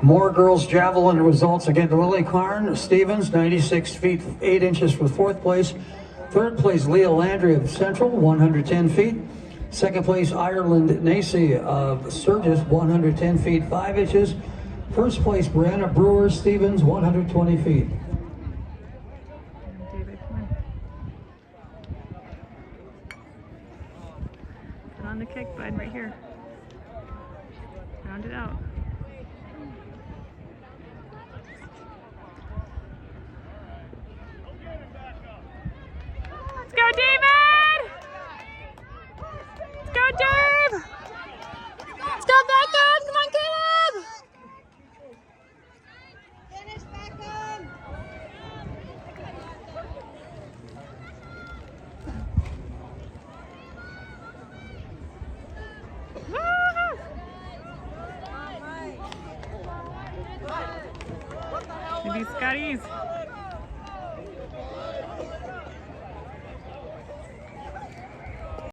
More girls javelin results again. Lily Karn Stevens, 96 feet 8 inches for fourth place. Third place, Leah Landry of Central, 110 feet. Second place, Ireland Nacy of Sturgis, 110 feet 5 inches. First place, Brianna Brewer Stevens, 120 feet. David, come on. Put on the kick, bud, right here. Round it out. Let's go, David! Let's go, Dave! Let's go, Beckham! Come on, Caleb! Finish, Beckham! Maybe Scotty's.